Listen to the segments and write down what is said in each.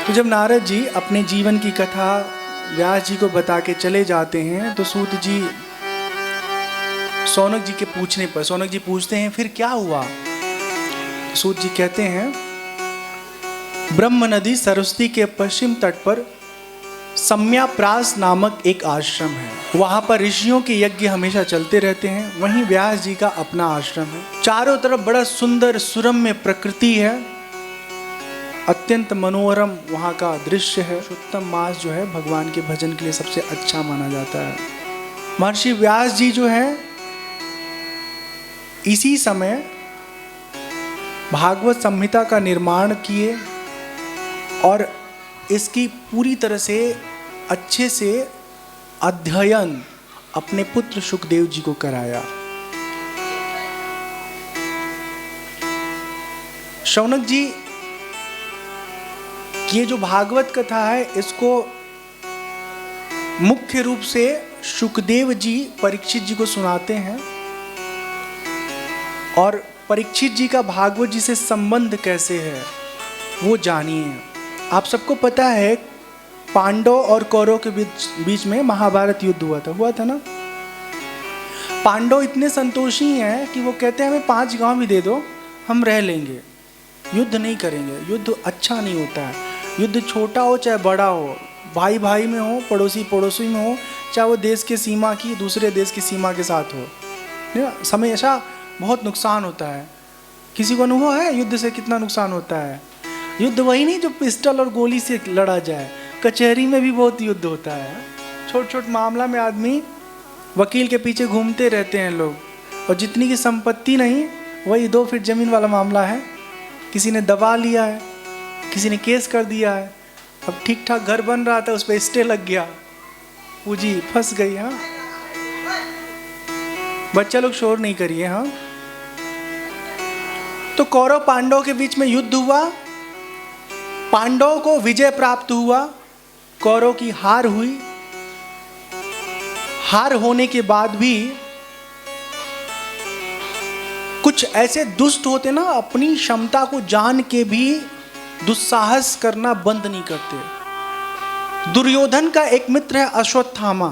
तो जब नारद जी अपने जीवन की कथा व्यास जी को बता के चले जाते हैं तो सूत जी शौनक जी के पूछने पर शौनक जी पूछते हैं फिर क्या हुआ। सूत जी कहते हैं ब्रह्म नदी सरस्वती के पश्चिम तट पर सम्याप्रास नामक एक आश्रम है। वहां पर ऋषियों के यज्ञ हमेशा चलते रहते हैं। वहीं व्यास जी का अपना आश्रम है। चारों तरफ बड़ा सुंदर सुरम्य प्रकृति है। अत्यंत मनोरम वहाँ का दृश्य है। उत्तम मास जो है भगवान के भजन के लिए सबसे अच्छा माना जाता है। महर्षि व्यास जी जो है इसी समय भागवत संहिता का निर्माण किए और इसकी पूरी तरह से अच्छे से अध्ययन अपने पुत्र सुखदेव जी को कराया। शौनक जी ये जो भागवत कथा है इसको मुख्य रूप से सुखदेव जी परीक्षित जी को सुनाते हैं और परीक्षित जी का भागवत जी से संबंध कैसे है वो जानिए। आप सबको पता है पांडव और कौरव के बीच में महाभारत युद्ध हुआ था ना। पांडव इतने संतोषी हैं कि वो कहते हैं हमें 5 गांव भी दे दो हम रह लेंगे, युद्ध नहीं करेंगे। युद्ध अच्छा नहीं होता है। युद्ध छोटा हो चाहे बड़ा हो, भाई भाई में हो, पड़ोसी पड़ोसी में हो, चाहे वो देश के सीमा की दूसरे देश की सीमा के साथ हो, हमेशा बहुत नुकसान होता है। किसी को अनुभव है युद्ध से कितना नुकसान होता है? युद्ध वही नहीं जो पिस्टल और गोली से लड़ा जाए, कचहरी में भी बहुत युद्ध होता है। छोट छोट मामला में आदमी वकील के पीछे घूमते रहते हैं लोग, और जितनी की संपत्ति नहीं वही 2 फीट जमीन वाला मामला है। किसी ने दबा लिया है, किसी ने केस कर दिया है। अब ठीक ठाक घर बन रहा था उस पर स्टे लग गया, पूंजी फंस गई। हाँ बच्चा लोग शोर नहीं करिए। हाँ तो कौरव पांडव के बीच में युद्ध हुआ। पांडव को विजय प्राप्त हुआ, कौरव की हार हुई। हार होने के बाद भी कुछ ऐसे दुष्ट होते ना अपनी क्षमता को जान के भी दुस्साहस करना बंद नहीं करते। दुर्योधन का एक मित्र है अश्वत्थामा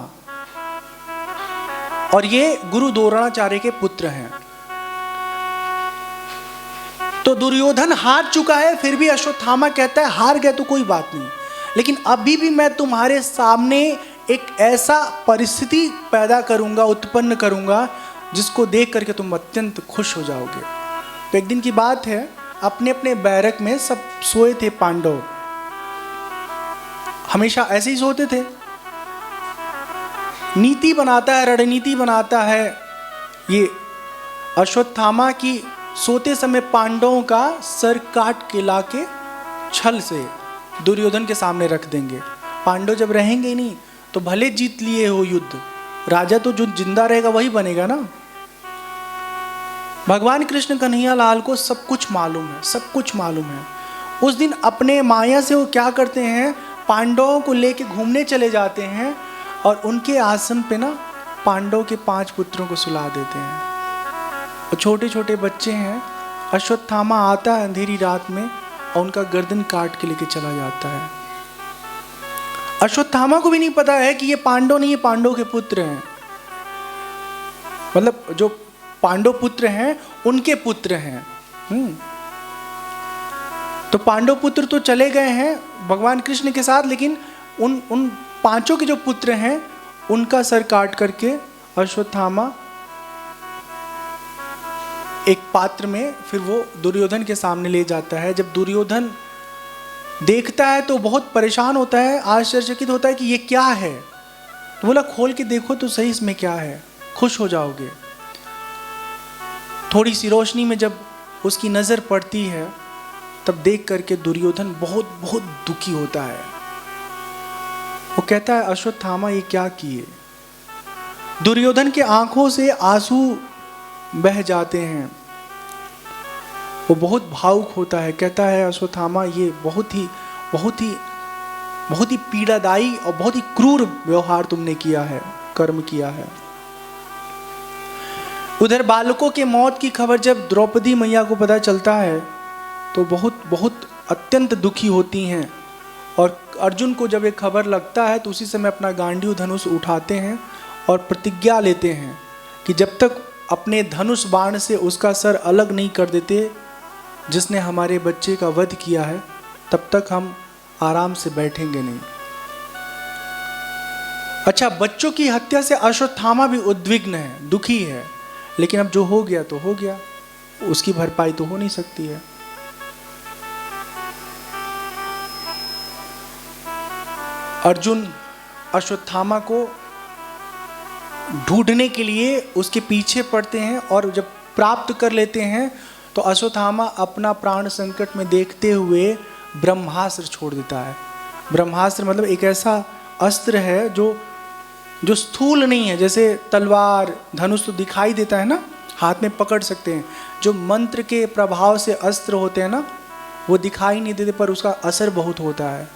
और ये गुरु द्रोणाचार्य के पुत्र हैं। तो दुर्योधन हार चुका है फिर भी अश्वत्थामा कहता है हार गए तो कोई बात नहीं, लेकिन अभी भी मैं तुम्हारे सामने एक ऐसा परिस्थिति पैदा करूंगा, उत्पन्न करूंगा जिसको देख करके तुम अत्यंत खुश हो जाओगे। तो एक दिन की बात है, अपने अपने बैरक में सब सोए थे पांडव। हमेशा ऐसे ही सोते थे। नीति बनाता है, रणनीति बनाता है ये अश्वत्थामा की सोते समय पांडवों का सर काट के लाके छल से दुर्योधन के सामने रख देंगे। पांडव जब रहेंगे ही नहीं तो भले जीत लिए हो युद्ध, राजा तो जो जिंदा रहेगा वही बनेगा ना। भगवान कृष्ण कन्हैया लाल को सब कुछ मालूम है, सब कुछ मालूम है। उस दिन अपने माया से वो क्या करते हैं, पांडवों को लेके घूमने चले जाते हैं और उनके आसन पे ना पांडव के 5 पुत्रों को सुला देते हैं। और छोटे छोटे बच्चे हैं। अश्वत्थामा आता है अंधेरी रात में और उनका गर्दन काट के लेके चला जाता है। अश्वत्थामा को भी नहीं पता है कि ये पांडव नहीं, ये पांडव के पुत्र हैं। मतलब जो पांडव पुत्र हैं उनके पुत्र हैं। तो पांडव पुत्र तो चले गए हैं भगवान कृष्ण के साथ, लेकिन उन 5 के जो पुत्र हैं उनका सर काट करके अश्वत्थामा एक पात्र में फिर वो दुर्योधन के सामने ले जाता है। जब दुर्योधन देखता है तो बहुत परेशान होता है, आश्चर्यचकित होता है कि ये क्या है। तो बोला खोल के देखो तो सही इसमें क्या है, खुश हो जाओगे। थोड़ी सी रोशनी में जब उसकी नजर पड़ती है तब देख करके दुर्योधन बहुत बहुत दुखी होता है। वो कहता है अश्वत्थामा ये क्या किए। दुर्योधन के आंखों से आंसू बह जाते हैं। वो बहुत भावुक होता है, कहता है अश्वत्थामा ये बहुत ही पीड़ादायी और बहुत ही क्रूर व्यवहार तुमने किया है, कर्म किया है। उधर बालकों के मौत की खबर जब द्रौपदी मैया को पता चलता है तो बहुत बहुत अत्यंत दुखी होती हैं और अर्जुन को जब एक खबर लगता है तो उसी समय अपना गांडीव धनुष उठाते हैं और प्रतिज्ञा लेते हैं कि जब तक अपने धनुष बाण से उसका सर अलग नहीं कर देते जिसने हमारे बच्चे का वध किया है, तब तक हम आराम से बैठेंगे नहीं। अच्छा, बच्चों की हत्या से अश्वत्थामा भी उद्विग्न है, दुखी है, लेकिन अब जो हो गया तो हो गया, उसकी भरपाई तो हो नहीं सकती है। अर्जुन अश्वत्थामा को ढूंढने के लिए उसके पीछे पड़ते हैं और जब प्राप्त कर लेते हैं तो अश्वत्थामा अपना प्राण संकट में देखते हुए ब्रह्मास्त्र छोड़ देता है। ब्रह्मास्त्र मतलब एक ऐसा अस्त्र है जो स्थूल नहीं है, जैसे तलवार धनुष तो दिखाई देता है ना, हाथ में पकड़ सकते हैं। जो मंत्र के प्रभाव से अस्त्र होते हैं ना, वो दिखाई नहीं देते पर उसका असर बहुत होता है।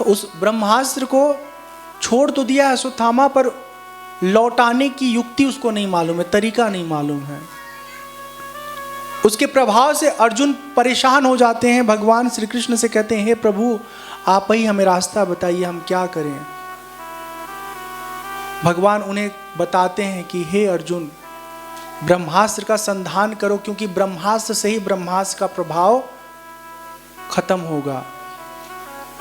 उस ब्रह्मास्त्र को छोड़ तो दिया अश्वत्थामा, पर लौटाने की युक्ति उसको नहीं मालूम है, तरीका नहीं मालूम है। उसके प्रभाव से अर्जुन परेशान हो जाते हैं, भगवान श्री कृष्ण से कहते हैं, हे प्रभु आप ही हमें रास्ता बताइए, हम क्या करें। भगवान उन्हें बताते हैं कि हे अर्जुन, ब्रह्मास्त्र का संधान करो, क्योंकि ब्रह्मास्त्र से ही ब्रह्मास्त्र का प्रभाव खत्म होगा।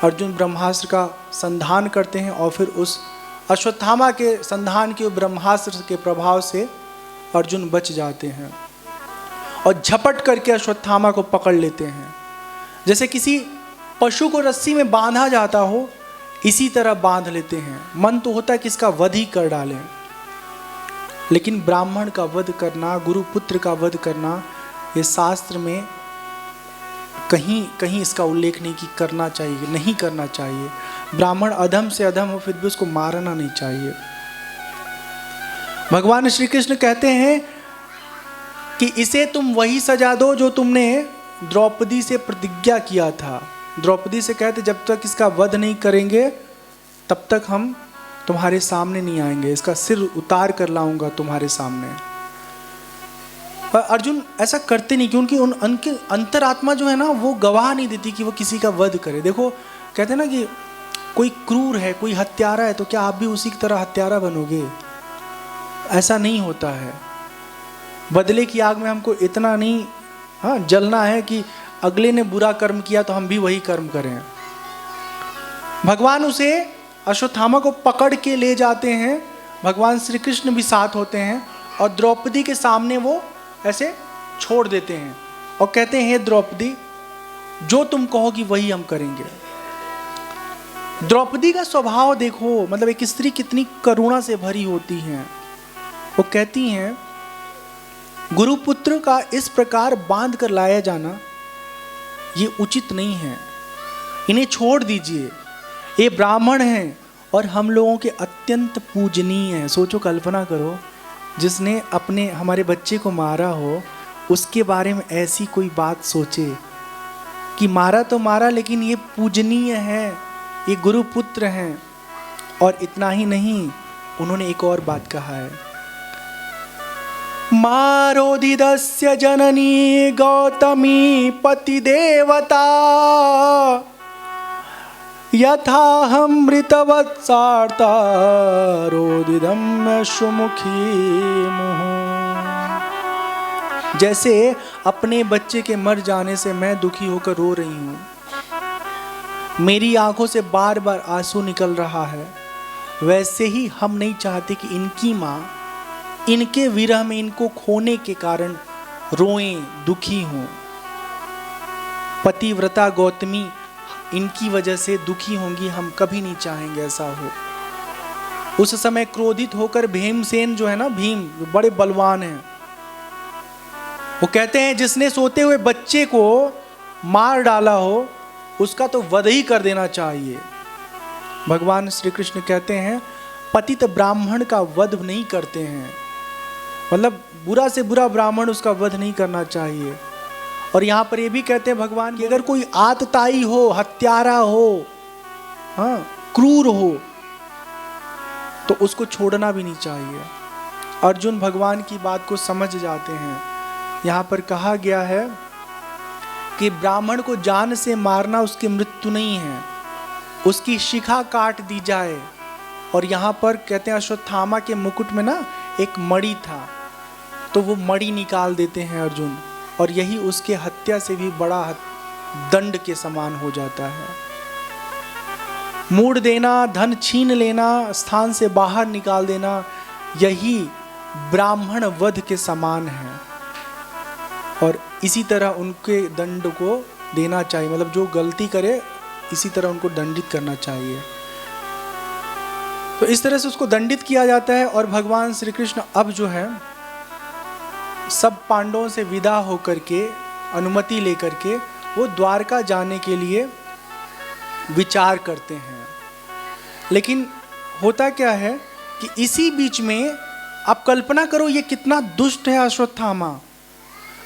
अर्जुन ब्रह्मास्त्र का संधान करते हैं और फिर उस अश्वत्थामा के संधान के ब्रह्मास्त्र के प्रभाव से अर्जुन बच जाते हैं और झपट करके अश्वत्थामा को पकड़ लेते हैं। जैसे किसी पशु को रस्सी में बांधा जाता हो, इसी तरह बांध लेते हैं। मन तो होता है कि इसका वध ही कर डालें, लेकिन ब्राह्मण का वध करना, गुरुपुत्र का वध करना, ये शास्त्र में कहीं कहीं इसका उल्लेख नहीं कि करना चाहिए, नहीं करना चाहिए। ब्राह्मण अधम से अधम हो फिर भी उसको मारना नहीं चाहिए। भगवान श्री कृष्ण कहते हैं कि इसे तुम वही सजा दो जो तुमने द्रौपदी से प्रतिज्ञा किया था। द्रौपदी से कहते जब तक इसका वध नहीं करेंगे तब तक हम तुम्हारे सामने नहीं आएंगे, इसका सिर उतार कर लाऊंगा तुम्हारे सामने। पर अर्जुन ऐसा करते नहीं, क्योंकि उनके अंतरात्मा जो है ना, वो गवाह नहीं देती कि वो किसी का वध करे। देखो कहते हैं ना कि कोई क्रूर है, कोई हत्यारा है, तो क्या आप भी उसी की तरह हत्यारा बनोगे? ऐसा नहीं होता है। बदले की आग में हमको इतना नहीं जलना है कि अगले ने बुरा कर्म किया तो हम भी वही कर्म करें। भगवान उसे अश्वत्थामा को पकड़ के ले जाते हैं, भगवान श्री कृष्ण भी साथ होते हैं और द्रौपदी के सामने वो ऐसे छोड़ देते हैं और कहते हैं, हे द्रौपदी जो तुम कहोगी वही हम करेंगे। द्रौपदी का स्वभाव देखो, मतलब एक स्त्री कितनी करुणा से भरी होती हैं। वो कहती हैं, गुरुपुत्र का इस प्रकार बांध कर लाया जाना ये उचित नहीं है, इन्हें छोड़ दीजिए। ये ब्राह्मण हैं और हम लोगों के अत्यंत पूजनीय हैं। सोचो, कल्पना करो, जिसने अपने हमारे बच्चे को मारा हो उसके बारे में ऐसी कोई बात सोचे कि मारा तो मारा लेकिन ये पूजनीय है, ये गुरुपुत्र हैं। और इतना ही नहीं, उन्होंने एक और बात कहा है, मारोदिदस्य जननी गौतमी पति देवता यथाहमृतवत्सार्ता रोदिदम सुमुखी मुहुः। जैसे अपने बच्चे के मर जाने से मैं दुखी होकर रो रही हूँ, मेरी आंखों से बार बार आंसू निकल रहा है, वैसे ही हम नहीं चाहते कि इनकी माँ इनके विरह में, इनको खोने के कारण रोएं, दुखी हों। पतिव्रता गौतमी इनकी वजह से दुखी होंगी, हम कभी नहीं चाहेंगे ऐसा हो। उस समय क्रोधित होकर भीमसेन जो है ना, भीम जो बड़े बलवान हैं, वो कहते हैं जिसने सोते हुए बच्चे को मार डाला हो उसका तो वध ही कर देना चाहिए। भगवान श्री कृष्ण कहते हैं पतित ब्राह्मण का वध नहीं करते हैं, मतलब बुरा से बुरा ब्राह्मण उसका वध नहीं करना चाहिए। और यहाँ पर ये भी कहते हैं भगवान कि अगर कोई आतताई हो, हत्यारा हो, क्रूर हो, तो उसको छोड़ना भी नहीं चाहिए। अर्जुन भगवान की बात को समझ जाते हैं। यहाँ पर कहा गया है कि ब्राह्मण को जान से मारना उसकी मृत्यु नहीं है, उसकी शिखा काट दी जाए। और यहाँ पर कहते हैं अश्वत्थामा के मुकुट में ना एक मणि था, तो वो मणि निकाल देते हैं अर्जुन, और यही उसके हत्या से भी बड़ा दंड के समान हो जाता है। मूड़ देना, धन छीन लेना, स्थान से बाहर निकाल देना, यही ब्राह्मण वध के समान है। और इसी तरह उनके दंड को देना चाहिए, मतलब जो गलती करे इसी तरह उनको दंडित करना चाहिए। तो इस तरह से उसको दंडित किया जाता है। और भगवान श्री कृष्ण अब जो है सब पांडवों से विदा होकर के, अनुमति लेकर के वो द्वारका जाने के लिए विचार करते हैं। लेकिन होता क्या है कि इसी बीच में आप कल्पना करो ये कितना दुष्ट है अश्वत्थामा।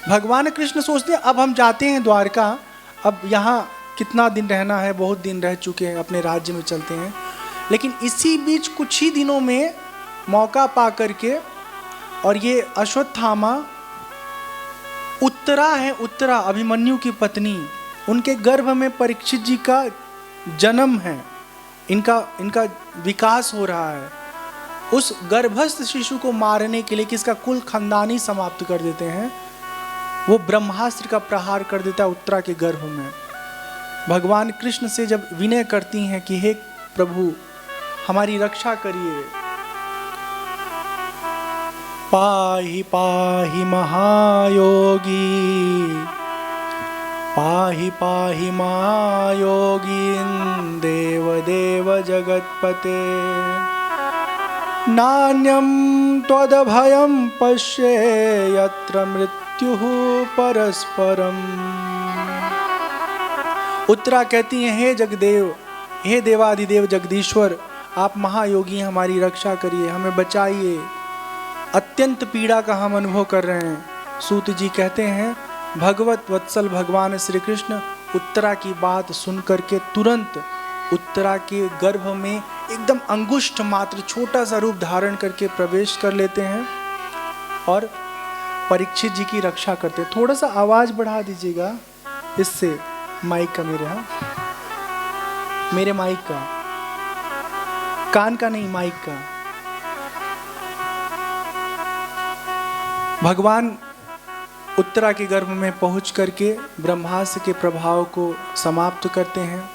भगवान कृष्ण सोचते हैं अब हम जाते हैं द्वारका, अब यहाँ कितना दिन रहना है, बहुत दिन रह चुके हैं, अपने राज्य में चलते हैं। लेकिन इसी बीच कुछ ही दिनों में मौका पा करके, और ये अश्वत्थामा उत्तरा है, उत्तरा अभिमन्यु की पत्नी, उनके गर्भ में परीक्षित जी का जन्म है, इनका विकास हो रहा है। उस गर्भस्थ शिशु को मारने के लिए, किसका कुल खानदान ही समाप्त कर देते हैं, वो ब्रह्मास्त्र का प्रहार कर देता है उत्तरा के गर्भ में। भगवान कृष्ण से जब विनय करती हैं कि हे प्रभु हमारी रक्षा करिए, पाहि पाहि महायोगी, पाहि पाहि महायोगीन् देव देव जगत्पते, नान्यं त्वदभयं पश्ये यत्र मृत्युः परस्परम्। उत्तरा कहती हैं हे जगदेव, हे देवाधिदेव जगदीश्वर, आप महायोगी हमारी रक्षा करिए, हमें बचाइए, अत्यंत पीड़ा का हम अनुभव कर रहे हैं। सूत जी कहते हैं भगवत वत्सल भगवान श्री कृष्ण उत्तरा की बात सुन करके तुरंत उत्तरा के गर्भ में एकदम अंगुष्ठ मात्र छोटा सा रूप धारण करके प्रवेश कर लेते हैं और परीक्षित जी की रक्षा करते हैं। थोड़ा सा आवाज बढ़ा दीजिएगा इससे, माइक का, मेरे माइक का, कान का नहीं, माइक का। भगवान उत्तरा के गर्भ में पहुंच करके ब्रह्मास्त्र के प्रभाव को समाप्त करते हैं,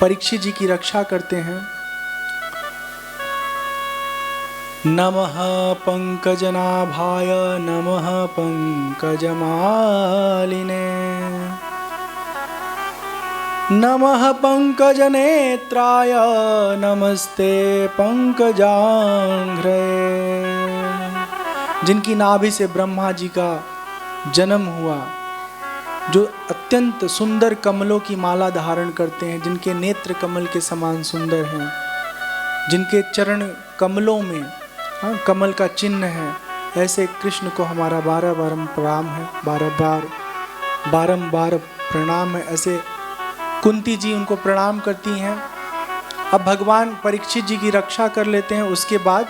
परीक्षित जी की रक्षा करते हैं। नमः पंकजनाभाय नमः पंकजमालिने, नमः पंकजनेत्राय नमस्ते पंकजांघ्रे। जिनकी नाभि से ब्रह्मा जी का जन्म हुआ, जो अत्यंत सुंदर कमलों की माला धारण करते हैं, जिनके नेत्र कमल के समान सुंदर हैं, जिनके चरण कमलों में कमल का चिन्ह है, ऐसे कृष्ण को हमारा बारंबार प्रणाम है। ऐसे कुंती जी उनको प्रणाम करती हैं। अब भगवान परीक्षित जी की रक्षा कर लेते हैं, उसके बाद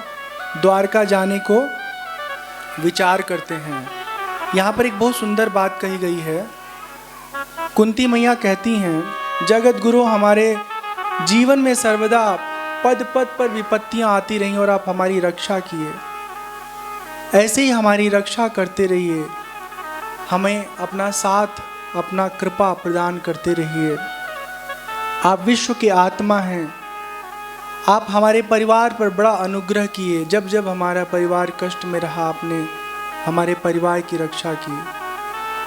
द्वारका जाने को विचार करते हैं। यहाँ पर एक बहुत सुंदर बात कही गई है। कुंती मैया कहती हैं जगत गुरु हमारे जीवन में सर्वदा पद पद पर विपत्तियां आती रहीं और आप हमारी रक्षा किए, ऐसे ही हमारी रक्षा करते रहिए, हमें अपना साथ, अपना कृपा प्रदान करते रहिए। आप विश्व के आत्मा हैं, आप हमारे परिवार पर बड़ा अनुग्रह किए, जब जब हमारा परिवार कष्ट में रहा आपने हमारे परिवार की रक्षा की।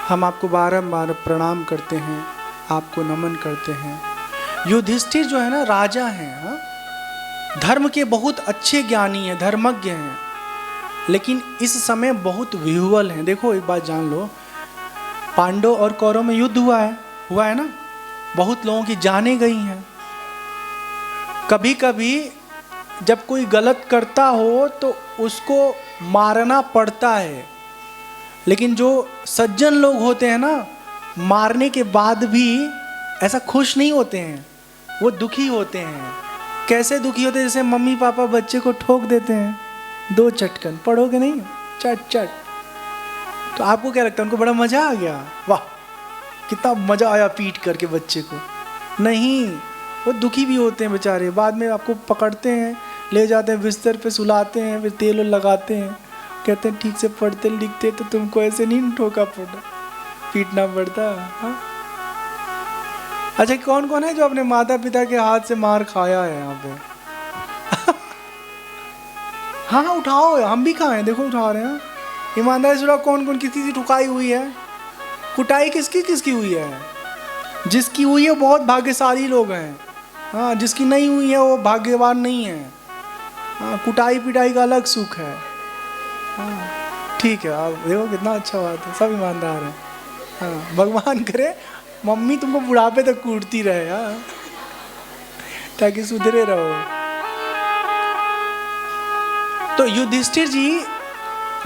हम आपको बारंबार प्रणाम करते हैं, आपको नमन करते हैं। युधिष्ठिर जो है ना राजा हैं, धर्म के बहुत अच्छे ज्ञानी हैं, धर्मज्ञ हैं, लेकिन इस समय बहुत विह्वल हैं। देखो एक बात जान लो, पांडव और कौरव में युद्ध हुआ है ना, बहुत लोगों की जानें गई हैं। कभी कभी जब कोई गलत करता हो तो उसको मारना पड़ता है, लेकिन जो सज्जन लोग होते हैं ना, मारने के बाद भी ऐसा खुश नहीं होते हैं, वो दुखी होते हैं। कैसे दुखी होते हैं? जैसे मम्मी पापा बच्चे को ठोक देते हैं, 2 चटकन, पढ़ोगे नहीं, चट चट। तो आपको क्या लगता है, उनको बड़ा मजा आ गया, वाह कितना मजा आया पीट करके बच्चे को? नहीं, वो दुखी भी होते हैं बेचारे, बाद में आपको पकड़ते हैं, ले जाते हैं बिस्तर पे सुलाते हैं, फिर तेल लगाते हैं, कहते हैं ठीक से पढ़ते लिखते तो तुमको ऐसे नहीं ठोका पीटना पड़ता। हाँ? अच्छा, कौन कौन है जो अपने माता पिता के हाथ से मार खाया है यहाँ पे? हाँ उठाओ, हम भी खाए, देखो उठा रहे हैं। ईमानदारी से कौन कौन किसी की ठुकाई हुई है? कुटाई किसकी किसकी हुई है? जिसकी हुई है बहुत भाग्यशाली लोग हैं। हाँ, जिसकी नहीं हुई है वो भाग्यवान नहीं है। हाँ, कुटाई पिटाई का अलग सुख है। हाँ ठीक है, आप देखो कितना अच्छा बात है, सब ईमानदार है। हाँ, भगवान करे मम्मी तुमको बुढ़ापे तक कूटती रहे, हाँ, ताकि सुधरे रहो। तो युधिष्ठिर जी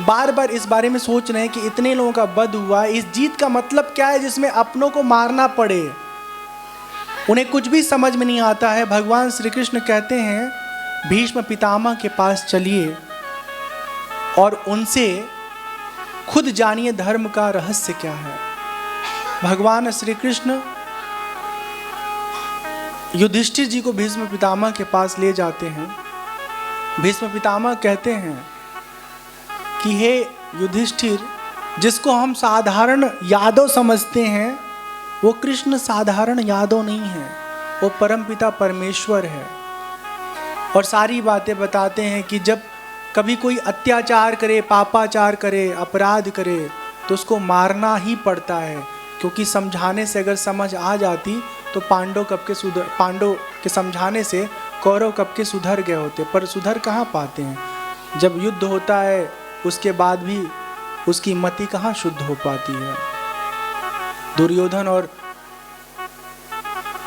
बार बार इस बारे में सोच रहे हैं कि इतने लोगों का वध हुआ, इस जीत का मतलब क्या है जिसमें अपनों को मारना पड़े। उन्हें कुछ भी समझ में नहीं आता है। भगवान श्री कृष्ण कहते हैं भीष्म पितामह के पास चलिए और उनसे खुद जानिए धर्म का रहस्य क्या है। भगवान श्री कृष्ण युधिष्ठिर जी को भीष्म पितामह के पास ले जाते हैं। भीष्म पितामह कहते हैं कि हे युधिष्ठिर, जिसको हम साधारण यादव समझते हैं वो कृष्ण साधारण यादव नहीं है, वो परमपिता परमेश्वर है। और सारी बातें बताते हैं कि जब कभी कोई अत्याचार करे, पापाचार करे, अपराध करे तो उसको मारना ही पड़ता है, क्योंकि समझाने से अगर समझ आ जाती तो पांडव के समझाने से कौरव कब के सुधर गए होते, पर सुधर कहाँ पाते हैं। जब युद्ध होता है उसके बाद भी उसकी मति कहाँ शुद्ध हो पाती है। दुर्योधन और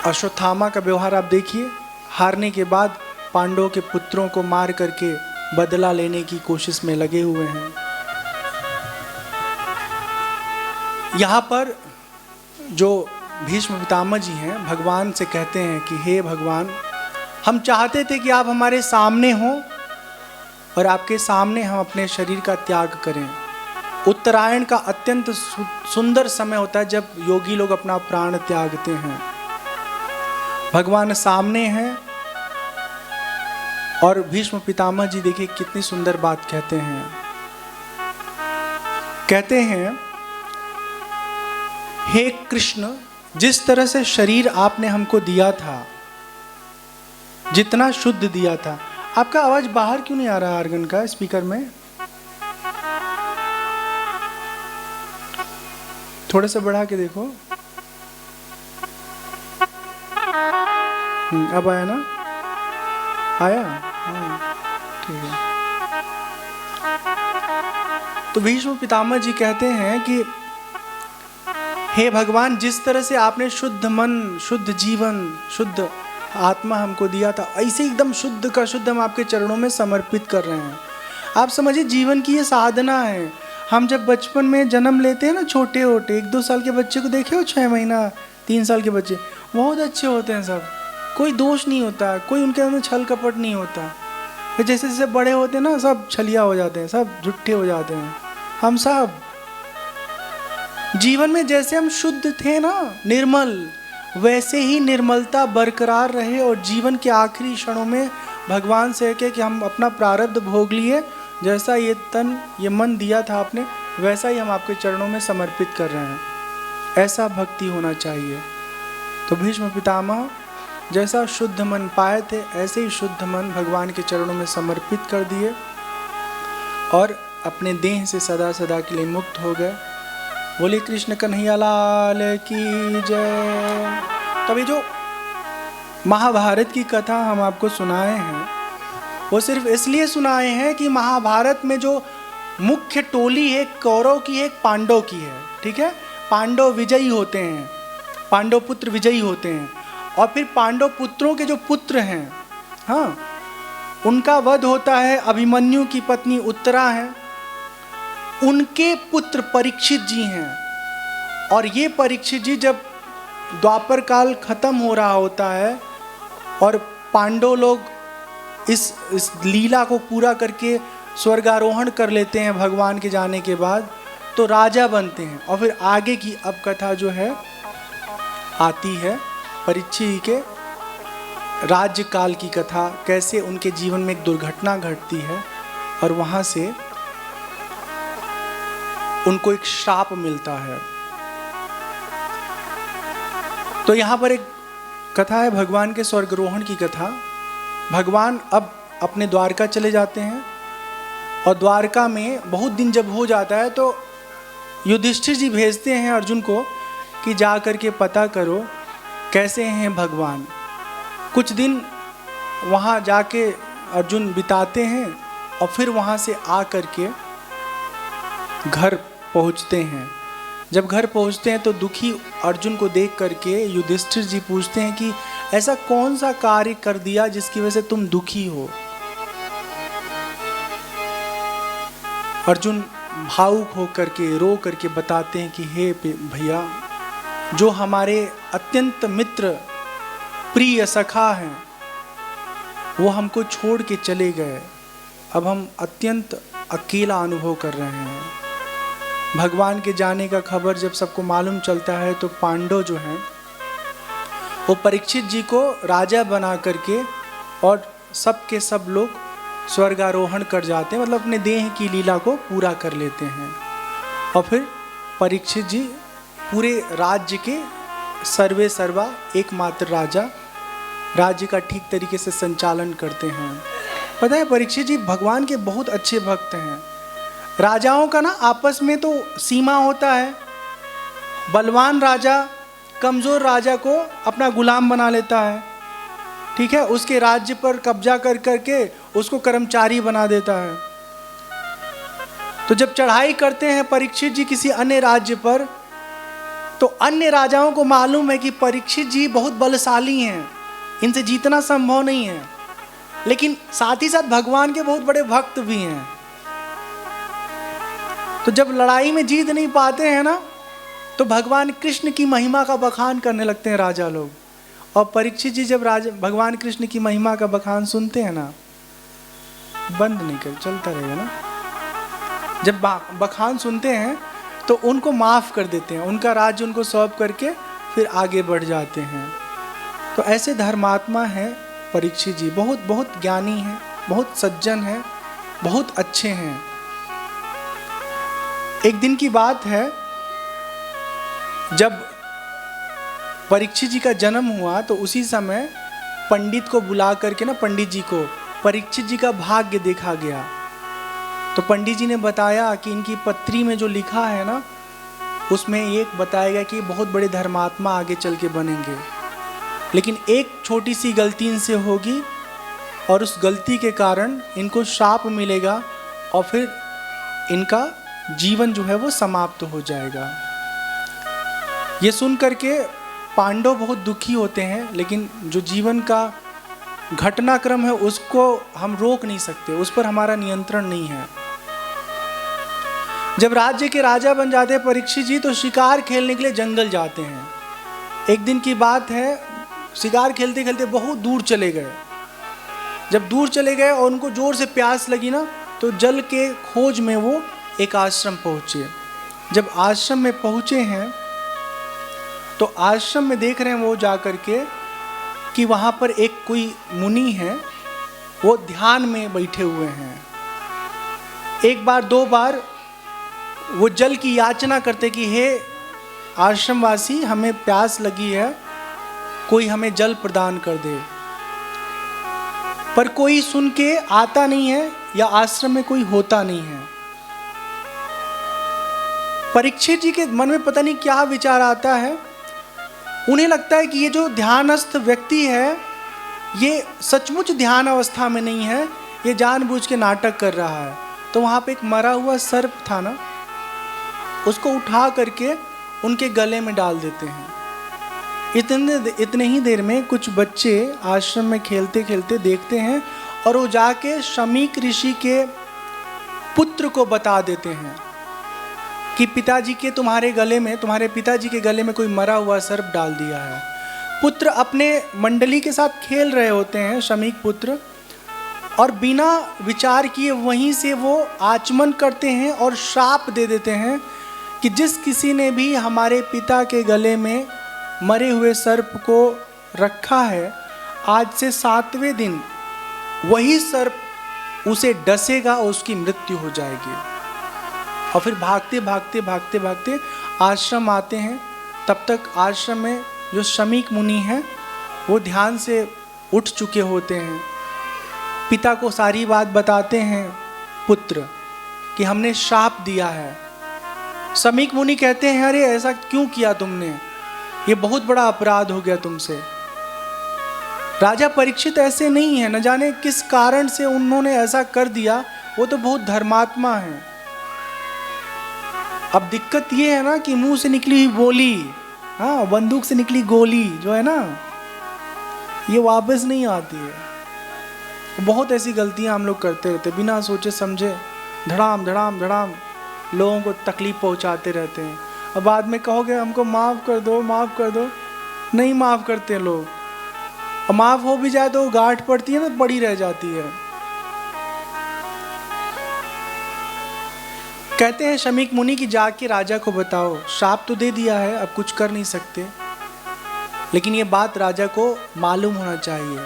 अश्वत्थामा का व्यवहार आप देखिए, हारने के बाद पांडवों के पुत्रों को मार करके बदला लेने की कोशिश में लगे हुए हैं। यहाँ पर जो भीष्म पितामह जी हैं भगवान से कहते हैं कि हे भगवान, हम चाहते थे कि आप हमारे सामने हों और आपके सामने हम अपने शरीर का त्याग करें। उत्तरायण का अत्यंत सुंदर समय होता है जब योगी लोग अपना प्राण त्यागते हैं। भगवान सामने हैं और भीष्म पितामह जी देखिए कितनी सुंदर बात कहते हैं। कहते हैं हे कृष्ण, जिस तरह से शरीर आपने हमको दिया था, जितना शुद्ध दिया था। आपका आवाज बाहर क्यों नहीं आ रहा आर्गन का स्पीकर में? थोड़ा सा बढ़ा के देखो। अब आया ना? आया? ठीक है। तो भीष्म पितामह जी कहते हैं कि हे भगवान, जिस तरह से आपने शुद्ध मन, शुद्ध जीवन, शुद्ध आत्मा हमको दिया था, ऐसे एकदम शुद्ध का शुद्ध हम आपके चरणों में समर्पित कर रहे हैं। आप समझिए जीवन की ये साधना है। हम जब बचपन में जन्म लेते हैं ना, छोटे छोटे 1-2 साल के बच्चे को देखे हो, 6 महीना 3 साल के बच्चे बहुत अच्छे होते हैं, सब कोई दोष नहीं होता, कोई उनके अंदर छल कपट नहीं होता। फिर जैसे जैसे बड़े होते हैं ना, सब छलिया हो जाते हैं, सब झूठे हो जाते हैं। हम सब जीवन में जैसे हम शुद्ध थे ना, निर्मल, वैसे ही निर्मलता बरकरार रहे और जीवन के आखिरी क्षणों में भगवान से कहे कि हम अपना प्रारब्ध भोग लिए, जैसा ये तन ये मन दिया था आपने, वैसा ही हम आपके चरणों में समर्पित कर रहे हैं। ऐसा भक्ति होना चाहिए। तो भीष्म पितामह जैसा शुद्ध मन पाए थे, ऐसे ही शुद्ध मन भगवान के चरणों में समर्पित कर दिए और अपने देह से सदा सदा के लिए मुक्त हो गए। बोले कृष्ण कन्हैया लाल की जय। तभी जो महाभारत की कथा हम आपको सुनाए हैं, वो सिर्फ इसलिए सुनाए हैं कि महाभारत में जो मुख्य टोली है कौरव की है, एक पांडव की है। ठीक है, पांडव विजयी होते हैं, पांडव पुत्र विजयी होते हैं और फिर पांडव पुत्रों के जो पुत्र हैं, हाँ, उनका वध होता है। अभिमन्यु की पत्नी उत्तरा है, उनके पुत्र परीक्षित जी हैं। और ये परीक्षित जी जब द्वापर काल खत्म हो रहा होता है और पांडव लोग इस लीला को पूरा करके स्वर्गारोहण कर लेते हैं भगवान के जाने के बाद, तो राजा बनते हैं। और फिर आगे की अब कथा जो है आती है परीक्षित के राज्य काल की कथा, कैसे उनके जीवन में एक दुर्घटना घटती है और वहां से उनको एक श्राप मिलता है। तो यहां पर एक कथा है भगवान के स्वर्गारोहण की कथा। भगवान अब अपने द्वारका चले जाते हैं और द्वारका में बहुत दिन जब हो जाता है तो युधिष्ठिर जी भेजते हैं अर्जुन को कि जा करके पता करो कैसे हैं भगवान। कुछ दिन वहाँ जाके अर्जुन बिताते हैं और फिर वहाँ से आ करके घर पहुँचते हैं। जब घर पहुँचते हैं तो दुखी अर्जुन को देख करके युधिष्ठिर जी पूछते हैं कि ऐसा कौन सा कार्य कर दिया जिसकी वजह से तुम दुखी हो। अर्जुन भावुक होकर के रो करके बताते हैं कि हे भैया, जो हमारे अत्यंत मित्र प्रिय सखा हैं वो हमको छोड़ के चले गए। अब हम अत्यंत अकेला अनुभव कर रहे हैं। भगवान के जाने का खबर जब सबको मालूम चलता है तो पांडव जो हैं वो परीक्षित जी को राजा बना करके और सब के सब लोग स्वर्गारोहण कर जाते हैं, मतलब अपने देह की लीला को पूरा कर लेते हैं। और फिर परीक्षित जी पूरे राज्य के सर्वे सर्वा एकमात्र राजा, राज्य का ठीक तरीके से संचालन करते हैं। पता है परीक्षित जी भगवान के बहुत अच्छे भक्त हैं। राजाओं का ना आपस में तो सीमा होता है। बलवान राजा कमजोर राजा को अपना गुलाम बना लेता है, ठीक है, उसके राज्य पर कब्जा कर करके उसको कर्मचारी बना देता है। तो जब चढ़ाई करते हैं परीक्षित जी किसी अन्य राज्य पर तो अन्य राजाओं को मालूम है कि परीक्षित जी बहुत बलशाली हैं, इनसे जीतना संभव नहीं है, लेकिन साथ ही साथ भगवान के बहुत बड़े भक्त भी हैं। तो जब लड़ाई में जीत नहीं पाते हैं ना तो भगवान कृष्ण की महिमा का बखान करने लगते हैं राजा लोग। और परीक्षित जी जब भगवान कृष्ण की महिमा का बखान सुनते हैं ना, बंद नहीं कर, चलता रहेगा ना, जब बखान सुनते हैं तो उनको माफ कर देते हैं, उनका राज्य उनको सौंप करके फिर आगे बढ़ जाते हैं। तो ऐसे धर्मात्मा हैं परीक्षित जी, बहुत बहुत ज्ञानी हैं, बहुत सज्जन हैं, बहुत अच्छे हैं। एक दिन की बात है जब परीक्षित जी का जन्म हुआ तो उसी समय पंडित को बुला करके ना, पंडित जी को परीक्षित जी का भाग्य देखा गया। तो पंडित जी ने बताया कि इनकी पत्री में जो लिखा है ना उसमें एक बताया गया कि बहुत बड़े धर्मात्मा आगे चल के बनेंगे, लेकिन एक छोटी सी गलती इनसे होगी और उस गलती के कारण इनको श्राप मिलेगा और फिर इनका जीवन जो है वो समाप्त हो जाएगा। ये सुन करके पांडव बहुत दुखी होते हैं, लेकिन जो जीवन का घटनाक्रम है उसको हम रोक नहीं सकते, उस पर हमारा नियंत्रण नहीं है। जब राज्य के राजा बन जाते हैं परीक्षित जी तो शिकार खेलने के लिए जंगल जाते हैं। एक दिन की बात है, शिकार खेलते खेलते बहुत दूर चले गए। जब दूर चले गए और उनको जोर से प्यास लगी ना तो जल के खोज में वो एक आश्रम पहुंचे। जब आश्रम में पहुंचे हैं तो आश्रम में देख रहे हैं वो जा करके कि वहाँ पर एक कोई मुनि है, वो ध्यान में बैठे हुए हैं। एक बार दो बार वो जल की याचना करते कि हे आश्रमवासी, हमें प्यास लगी है, कोई हमें जल प्रदान कर दे। पर कोई सुन के आता नहीं है या आश्रम में कोई होता नहीं है। परीक्षित जी के मन में पता नहीं क्या विचार आता है, उन्हें लगता है कि ये जो ध्यानस्थ व्यक्ति है ये सचमुच ध्यान अवस्था में नहीं है, ये जानबूझ के नाटक कर रहा है। तो वहाँ पे एक मरा हुआ सर्प था ना, उसको उठा करके उनके गले में डाल देते हैं। इतने ही देर में कुछ बच्चे आश्रम में खेलते खेलते देखते हैं और वो जाके शमीक ऋषि के पुत्र को बता देते हैं कि पिताजी के तुम्हारे पिताजी के गले में कोई मरा हुआ सर्प डाल दिया है। पुत्र अपने मंडली के साथ खेल रहे होते हैं, शमीक पुत्र, और बिना विचार किए वहीं से वो आचमन करते हैं और श्राप दे देते हैं कि जिस किसी ने भी हमारे पिता के गले में मरे हुए सर्प को रखा है, आज से 7वें दिन वही सर्प उसे डसेगा और उसकी मृत्यु हो जाएगी। और फिर भागते भागते भागते भागते आश्रम आते हैं। तब तक आश्रम में जो शमीक मुनि हैं वो ध्यान से उठ चुके होते हैं। पिता को सारी बात बताते हैं पुत्र कि हमने श्राप दिया है। शमीक मुनि कहते हैं अरे ऐसा क्यों किया तुमने, ये बहुत बड़ा अपराध हो गया तुमसे। राजा परीक्षित ऐसे नहीं है, न जाने किस कारण से उन्होंने ऐसा कर दिया, वो तो बहुत धर्मात्मा है। अब दिक्कत ये है ना कि मुंह से निकली हुई बोली, हाँ बंदूक से निकली गोली जो है ना, ये वापस नहीं आती है। बहुत ऐसी गलतियां हम लोग करते रहते बिना सोचे समझे, धड़ाम धड़ाम धड़ाम लोगों को तकलीफ पहुंचाते रहते हैं। अब बाद में कहोगे हमको माफ़ कर दो माफ़ कर दो, नहीं माफ़ करते लोग। और माफ़ हो भी जाए तो गांठ पड़ती है ना, पड़ी रह जाती है। कहते हैं शमीक मुनि की जाके राजा को बताओ, श्राप तो दे दिया है, अब कुछ कर नहीं सकते, लेकिन ये बात राजा को मालूम होना चाहिए।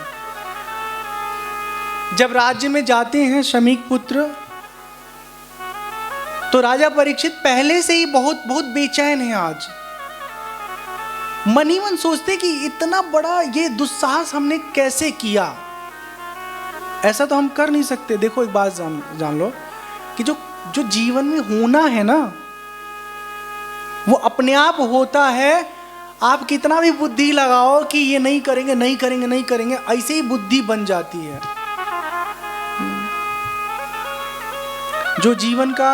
जब राज्य में जाते हैं शमीक पुत्र, तो राजा परीक्षित पहले से ही बहुत बहुत बेचैन है। आज मन ही मन सोचते कि इतना बड़ा ये दुस्साहस हमने कैसे किया, ऐसा तो हम कर नहीं सकते। देखो एक बात जान लो कि जो जीवन में होना है ना, वो अपने आप होता है। आप कितना भी बुद्धि लगाओ कि ये नहीं करेंगे नहीं करेंगे नहीं करेंगे, ऐसे ही बुद्धि बन जाती है। जो जीवन का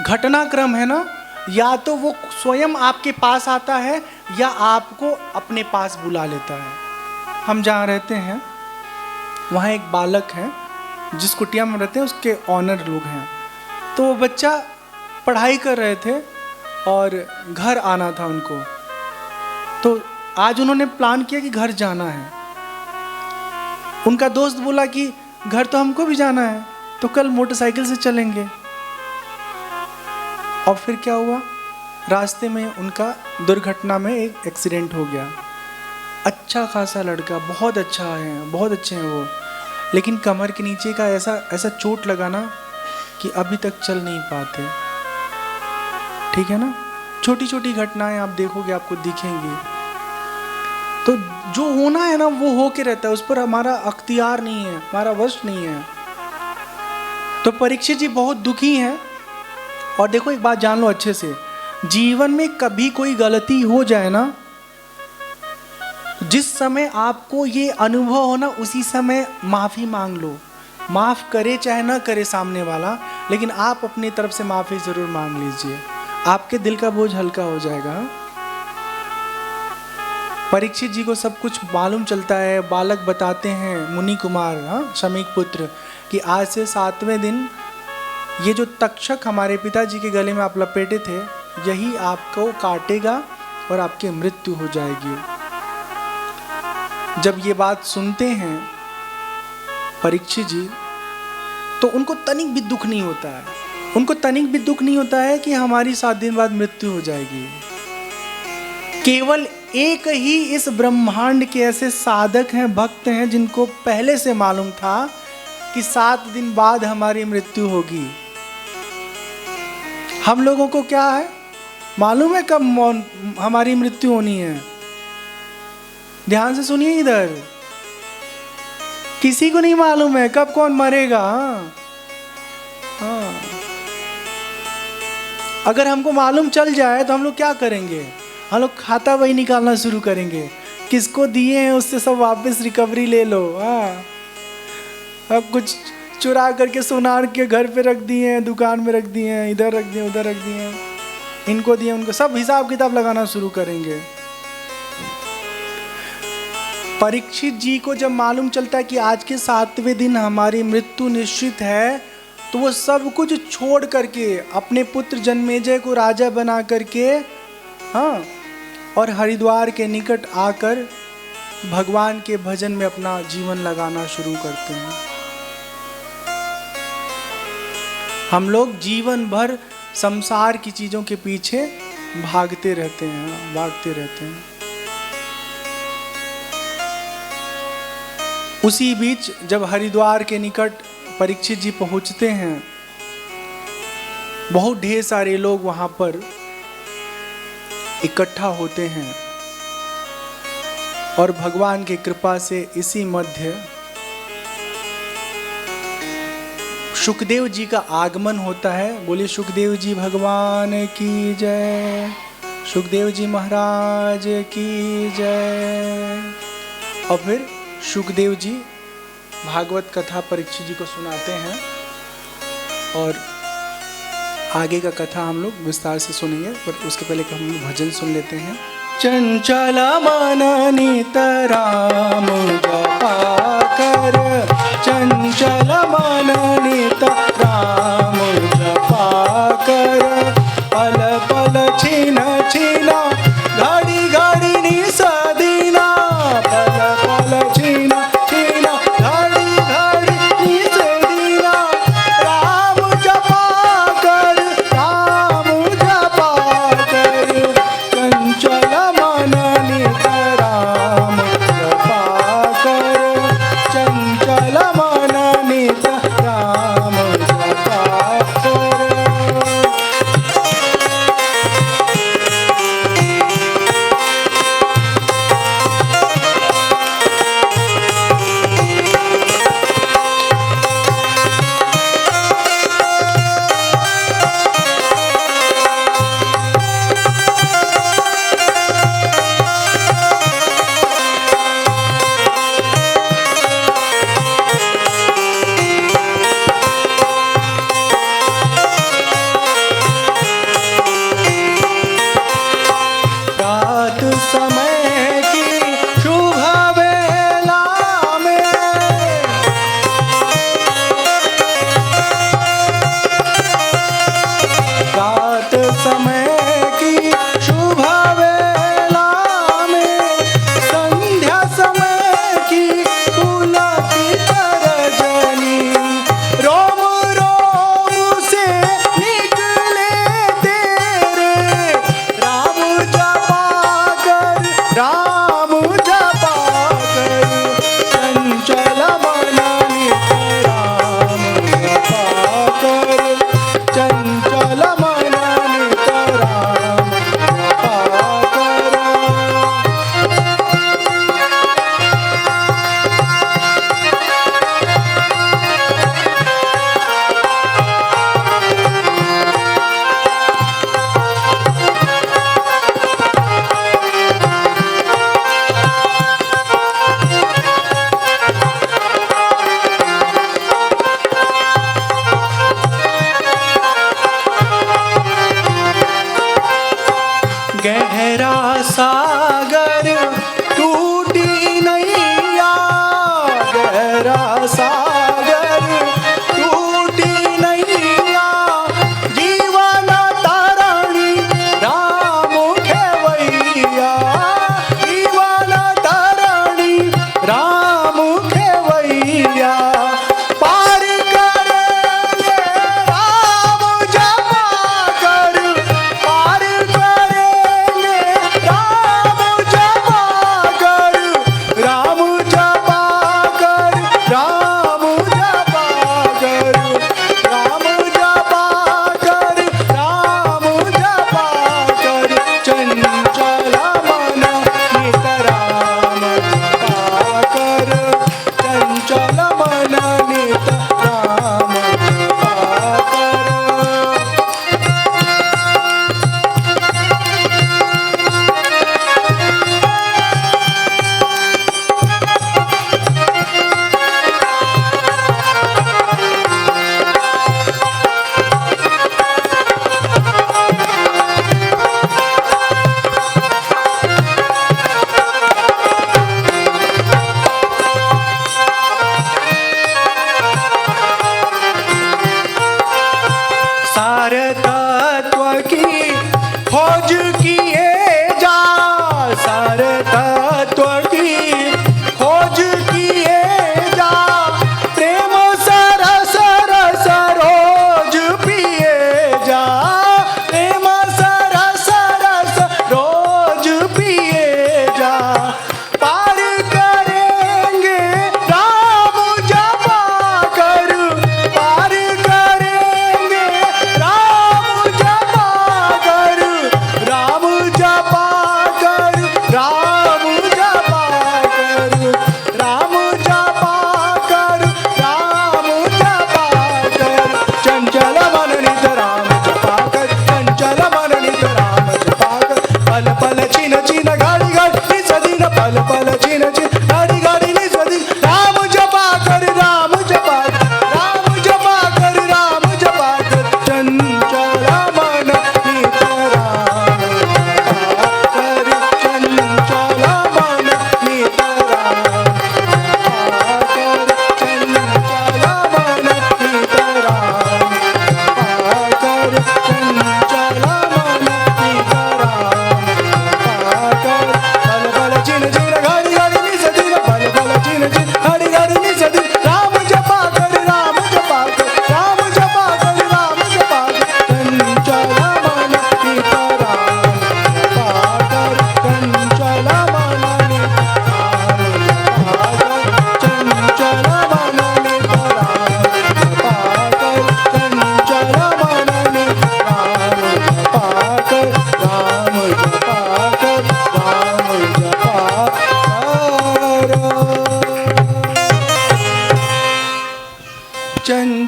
घटनाक्रम है ना, या तो वो स्वयं आपके पास आता है या आपको अपने पास बुला लेता है। हम जहाँ रहते हैं वहाँ एक बालक है, जिस कुटिया में रहते हैं उसके ऑनर लोग हैं। तो वो बच्चा पढ़ाई कर रहे थे और घर आना था उनको। तो आज उन्होंने प्लान किया कि घर जाना है। उनका दोस्त बोला कि घर तो हमको भी जाना है, तो कल मोटरसाइकिल से चलेंगे। और फिर क्या हुआ, रास्ते में उनका दुर्घटना में एक एक्सीडेंट हो गया। अच्छा खासा लड़का, बहुत अच्छा है, बहुत अच्छे हैं वो, लेकिन कमर के नीचे का ऐसा चोट लगा ना कि अभी तक चल नहीं पाते। ठीक है ना, छोटी छोटी घटनाएं आप देखोगे आपको दिखेंगी। तो जो होना है ना वो हो के रहता है, उस पर हमारा अख्तियार नहीं है, हमारा वश नहीं है। तो परीक्षित जी बहुत दुखी हैं। और देखो एक बात जान लो अच्छे से, जीवन में कभी कोई गलती हो जाए ना, जिस समय आपको ये अनुभव हो ना, उसी समय माफ़ी मांग लो। माफ़ करे चाहे ना करे सामने वाला, लेकिन आप अपनी तरफ से माफ़ी ज़रूर मांग लीजिए, आपके दिल का बोझ हल्का हो जाएगा। परीक्षित जी को सब कुछ मालूम चलता है। बालक बताते हैं मुनि कुमार, हाँ शमीक पुत्र, कि आज से 7वें दिन ये जो तक्षक हमारे पिताजी के गले में आप लपेटे थे, यही आपको काटेगा और आपकी मृत्यु हो जाएगी। जब ये बात सुनते हैं परीक्षित जी, तो उनको तनिक भी दुख नहीं होता है। उनको तनिक भी दुख नहीं होता है कि हमारी 7 दिन बाद मृत्यु हो जाएगी। केवल एक ही इस ब्रह्मांड के ऐसे साधक हैं, भक्त हैं, जिनको पहले से मालूम था कि 7 दिन बाद हमारी मृत्यु होगी। हम लोगों को क्या है मालूम है कब हमारी मृत्यु होनी है? ध्यान से सुनिए इधर, किसी को नहीं मालूम है कब कौन मरेगा। हाँ। अगर हमको मालूम चल जाए तो हम लोग क्या करेंगे? हम लोग खाता वही निकालना शुरू करेंगे, किसको दिए हैं उससे सब वापस रिकवरी ले लो। हाँ, अब कुछ चुरा करके सोनार के घर पे रख दिए हैं, दुकान में रख दिए हैं, इधर रख दिए उधर रख दिए हैं, इनको दिए उनको, सब हिसाब किताब लगाना शुरू करेंगे। परीक्षित जी को जब मालूम चलता है कि आज के 7वें दिन हमारी मृत्यु निश्चित है, तो वो सब कुछ छोड़ करके अपने पुत्र जन्मेजय को राजा बना करके, हाँ, और हरिद्वार के निकट आकर भगवान के भजन में अपना जीवन लगाना शुरू करते हैं। हम लोग जीवन भर संसार की चीज़ों के पीछे भागते रहते हैं। उसी बीच जब हरिद्वार के निकट परीक्षित जी पहुंचते हैं, बहुत ढेर सारे लोग वहां पर इकट्ठा होते हैं और भगवान की कृपा से इसी मध्य सुखदेव जी का आगमन होता है। बोलिए सुखदेव जी भगवान की जय, सुखदेव जी महाराज की जय। और फिर सुखदेव जी भागवत कथा परीक्षित जी को सुनाते हैं और आगे का कथा हम लोग विस्तार से सुनेंगे, पर उसके पहले हम लोग भजन सुन लेते हैं। चंचल मन नित राम जपा कर, चंचल मन नित राम जपा कर, पल पल छीन छीना घड़ी घड़ी निस दीना, पल पल छीना छीना घड़ी घड़ी निस दीना, राम जपा कर, राम जपा कर, चंचल मन नित राम जपा कर, चंचल मन नित राम जपा कर। रात समय की शुभ वेला में, रात समय की शुभ वेला में, संध्या समय की पुलकित रजनी, रोम रोम से निकले तेरे राम जपा कर, राम जपा कर, चंचल मन नित राम जपा कर, चंचल मन नित राम जपा कर। गहरा सागर टूटी नैया, गहरा सागर टूटी नैया, जीवन तारणी राम खेवैया, जीवन तारणी राम खेवैया, पार करेंगे राम जपा कर, पार करेंगे राम जपा कर, राम जपा कर, राम जपा कर, राम जपा कर, राम जपा कर, चंचल मन नित राम जपा कर, चंचल मन नित राम जपा कर।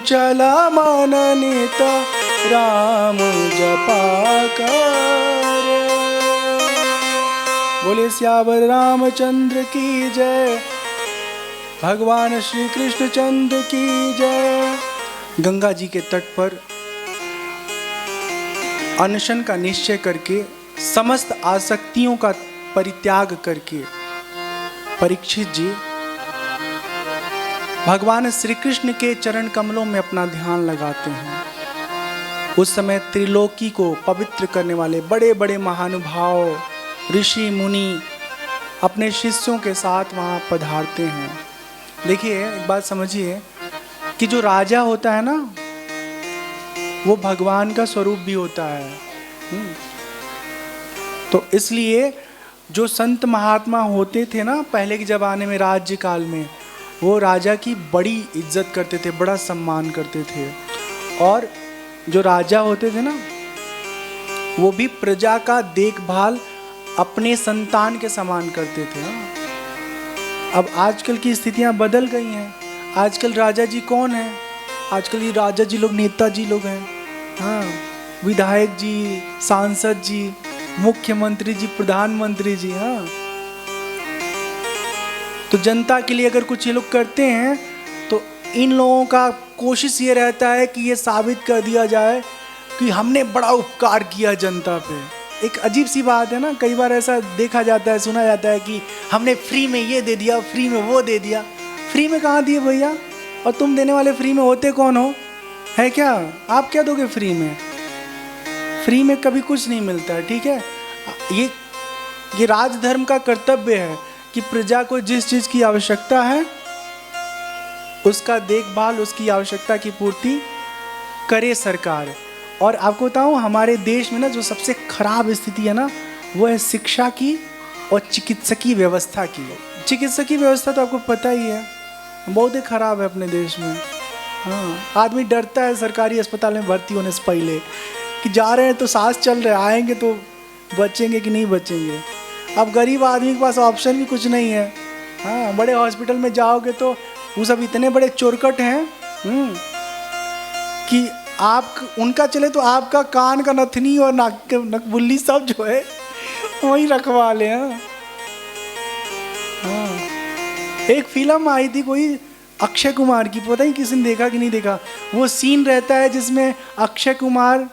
चंचला मन नित राम जपा कर। बोले सियावर रामचंद्र की जय, भगवान श्री कृष्ण चंद्र की जय। गंगा जी के तट पर अनशन का निश्चय करके, समस्त आसक्तियों का परित्याग करके परीक्षित जी भगवान श्री कृष्ण के चरण कमलों में अपना ध्यान लगाते हैं। उस समय त्रिलोकी को पवित्र करने वाले बड़े बड़े महानुभाव ऋषि मुनि अपने शिष्यों के साथ वहाँ पधारते हैं। देखिए एक बात समझिए कि जो राजा होता है ना, वो भगवान का स्वरूप भी होता है। तो इसलिए जो संत महात्मा होते थे ना पहले के ज़माने में, राज्य काल में, वो राजा की बड़ी इज्जत करते थे, बड़ा सम्मान करते थे। और जो राजा होते थे ना, वो भी प्रजा का देखभाल अपने संतान के समान करते थे। अब आजकल की स्थितियां बदल गई हैं। आजकल राजा जी कौन है? आजकल ये राजा जी लोग नेताजी लोग हैं। हाँ, विधायक जी, सांसद जी, मुख्यमंत्री जी, प्रधानमंत्री जी। हाँ, तो जनता के लिए अगर कुछ ये लोग करते हैं तो इन लोगों का कोशिश ये रहता है कि ये साबित कर दिया जाए कि हमने बड़ा उपकार किया जनता पे। एक अजीब सी बात है ना, कई बार ऐसा देखा जाता है, सुना जाता है कि हमने फ्री में ये दे दिया, फ्री में वो दे दिया। फ्री में कहाँ दिए भैया? और तुम देने वाले फ्री में होते कौन हो? है क्या? आप क्या दोगे फ्री में? फ्री में कभी कुछ नहीं मिलता है। ठीक है, ये राजधर्म का कर्तव्य है कि प्रजा को जिस चीज की आवश्यकता है उसका देखभाल, उसकी आवश्यकता की पूर्ति करे सरकार। और आपको बताऊं, हमारे देश में ना जो सबसे खराब स्थिति है ना, वो है शिक्षा की और चिकित्सकीय व्यवस्था की। चिकित्सकीय व्यवस्था तो आपको पता ही है, बहुत ही खराब है अपने देश में। हाँ, आदमी डरता है सरकारी अस्पताल में भर्ती होने से पहले कि जा रहे हैं तो सांस चल रहे, आएंगे तो बचेंगे कि नहीं बचेंगे। अब गरीब आदमी के पास ऑप्शन भी कुछ नहीं है। हाँ, बड़े हॉस्पिटल में जाओगे तो वो सब इतने बड़े चोरकट हैं कि आप उनका चले तो आपका कान का नथनी और नकबुल्ली सब जो है वही रखवा ले। हाँ, एक फिल्म आई थी कोई अक्षय कुमार की, पता ही किसी ने देखा कि नहीं देखा। वो सीन रहता है जिसमें अक्षय कुमार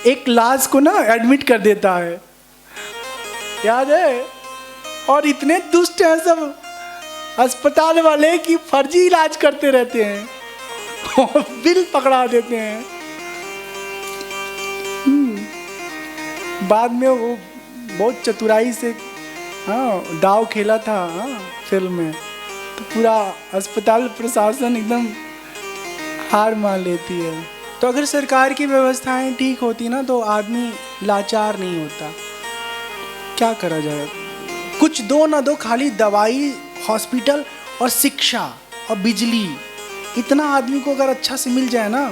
एक लाश को ना एडमिट कर देता है, याद है? और इतने दुष्ट हैं सब अस्पताल वाले कि फर्जी इलाज करते रहते हैं और बिल पकड़ा देते हैं। बाद में वो बहुत चतुराई से दाव खेला था फिल्म में, तो पूरा अस्पताल प्रशासन एकदम हार मान लेती है। तो अगर सरकार की व्यवस्थाएं ठीक होती ना तो आदमी लाचार नहीं होता। क्या करा जाए? कुछ दो ना दो, खाली दवाई, हॉस्पिटल और शिक्षा और बिजली, इतना आदमी को अगर अच्छा से मिल जाए ना।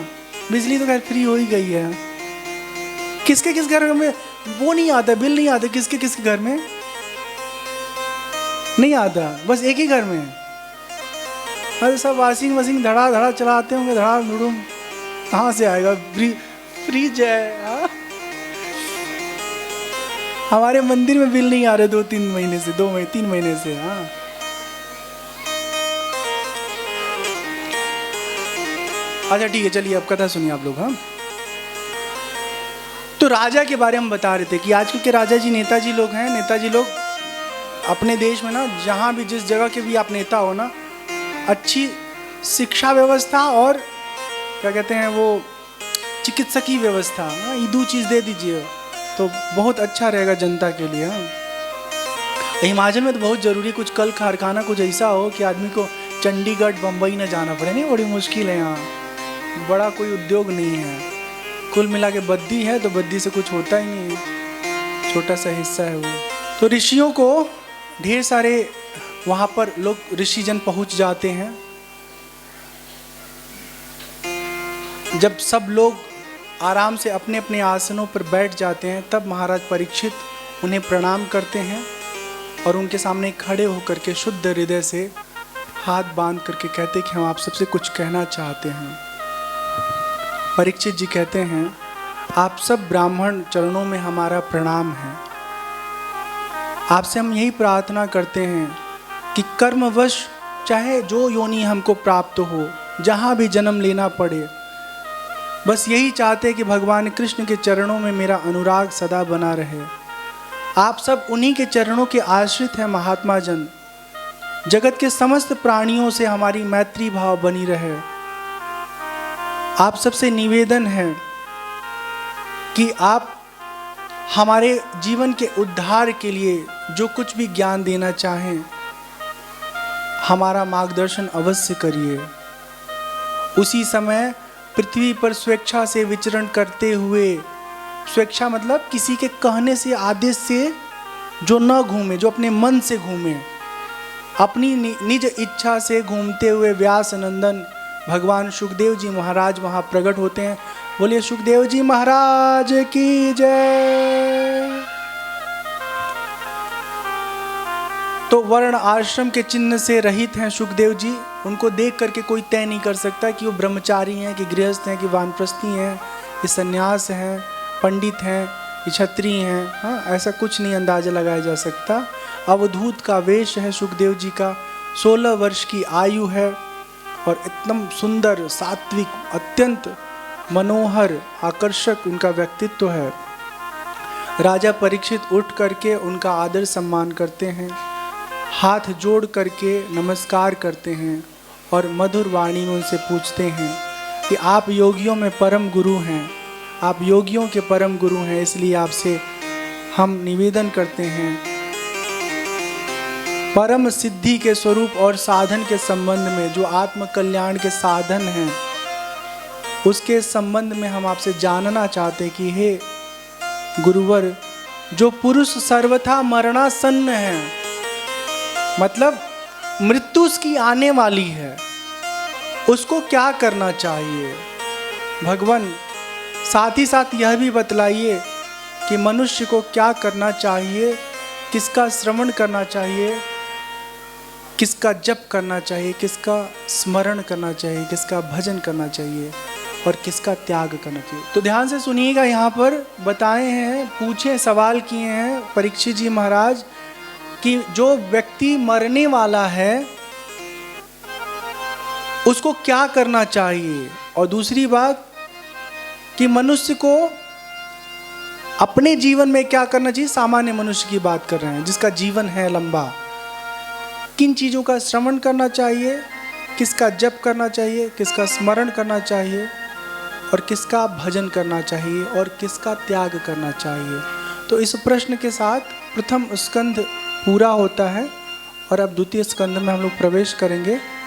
बिजली तो खैर फ्री हो ही गई है। किसके किस घर में वो नहीं आता, बिल नहीं आता? किसके किसके घर में नहीं आता? बस एक ही घर में। अरे सब वॉशिंग मशीन धड़ा धड़ा चलाते होंगे, धड़ा धुड़ुम। कहाँ से आएगा? फ्रिज है। हमारे मंदिर में बिल नहीं आ रहे 2-3 महीने से, 2-3 महीने से। हाँ, अच्छा ठीक है, चलिए अब कथा सुनिए आप लोग। हाँ, तो राजा के बारे में हम बता रहे थे कि आजकल के राजा जी नेताजी लोग हैं। नेताजी लोग अपने देश में ना, जहाँ भी जिस जगह के भी आप नेता हो ना, अच्छी शिक्षा व्यवस्था और क्या कहते हैं वो चिकित्सकीय व्यवस्था, ये दो चीज़ दे दीजिए तो बहुत अच्छा रहेगा जनता के लिए। हिमाचल में तो बहुत ज़रूरी, कुछ कल कारखाना कुछ ऐसा हो कि आदमी को चंडीगढ़ बम्बई ना जाना पड़े। नहीं, बड़ी मुश्किल है यहाँ, बड़ा कोई उद्योग नहीं है। कुल मिला के बद्दी है तो बद्दी से कुछ होता ही नहीं है, छोटा सा हिस्सा है वो। तो ऋषियों को ढेर सारे वहाँ पर लोग ऋषिजन पहुँच जाते हैं। जब सब लोग आराम से अपने अपने आसनों पर बैठ जाते हैं तब महाराज परीक्षित उन्हें प्रणाम करते हैं और उनके सामने खड़े होकर के शुद्ध हृदय से हाथ बांध करके कहते कि हम आप सबसे कुछ कहना चाहते हैं। परीक्षित जी कहते हैं, आप सब ब्राह्मण चरणों में हमारा प्रणाम है। आपसे हम यही प्रार्थना करते हैं कि कर्मवश चाहे जो योनि हमको प्राप्त हो, जहाँ भी जन्म लेना पड़े, बस यही चाहते कि भगवान कृष्ण के चरणों में मेरा अनुराग सदा बना रहे। आप सब उन्हीं के चरणों के आश्रित हैं महात्मा जन। जगत के समस्त प्राणियों से हमारी मैत्री भाव बनी रहे। आप सबसे निवेदन है कि आप हमारे जीवन के उद्धार के लिए जो कुछ भी ज्ञान देना चाहें, हमारा मार्गदर्शन अवश्य करिए। उसी समय पृथ्वी पर स्वेच्छा से विचरण करते हुए, स्वेच्छा मतलब किसी के कहने से, आदेश से जो न घूमे, जो अपने मन से घूमे, अपनी निज इच्छा से घूमते हुए व्यास नंदन भगवान सुखदेव जी महाराज वहाँ प्रकट होते हैं। बोलिए सुखदेव जी महाराज की जय। तो वर्ण आश्रम के चिन्ह से रहित हैं सुखदेव जी। उनको देख करके कोई तय नहीं कर सकता कि वो ब्रह्मचारी हैं, कि गृहस्थ हैं, कि वानप्रस्थी हैं, कि सन्यास हैं, पंडित हैं, कि क्षत्रिय हैं। हाँ, ऐसा कुछ नहीं अंदाजा लगाया जा सकता। अवधूत का वेश है सुखदेव जी का, 16 वर्ष की आयु है और एकदम सुंदर, सात्विक, अत्यंत मनोहर, आकर्षक उनका व्यक्तित्व है। राजा परीक्षित उठ करके उनका आदर सम्मान करते हैं, हाथ जोड़ करके नमस्कार करते हैं और मधुर वाणी में उनसे पूछते हैं कि आप योगियों में परम गुरु हैं, आप योगियों के परम गुरु हैं, इसलिए आपसे हम निवेदन करते हैं परम सिद्धि के स्वरूप और साधन के संबंध में, जो आत्म कल्याण के साधन हैं, उसके संबंध में हम आपसे जानना चाहते कि हे गुरुवर, जो पुरुष सर्वथा मरणासन्न है, मतलब मृत्यु उसकी आने वाली है, उसको क्या करना चाहिए भगवान? साथ ही साथ यह भी बतलाइए कि मनुष्य को क्या करना चाहिए, किसका श्रवण करना चाहिए, किसका जप करना चाहिए, किसका स्मरण करना चाहिए, किसका भजन करना चाहिए और किसका त्याग करना चाहिए। तो ध्यान से सुनिएगा, यहाँ पर बताए हैं, पूछे, सवाल किए हैं परीक्षित जी महाराज कि जो व्यक्ति मरने वाला है उसको क्या करना चाहिए, और दूसरी बात कि मनुष्य को अपने जीवन में क्या करना चाहिए। सामान्य मनुष्य की बात कर रहे हैं जिसका जीवन है लंबा, किन चीज़ों का श्रवण करना चाहिए, किसका जप करना चाहिए, किसका स्मरण करना चाहिए और किसका भजन करना चाहिए और किसका त्याग करना चाहिए। तो इस प्रश्न के साथ प्रथम स्कंध पूरा होता है और अब द्वितीय स्कंध में हम लोग प्रवेश करेंगे।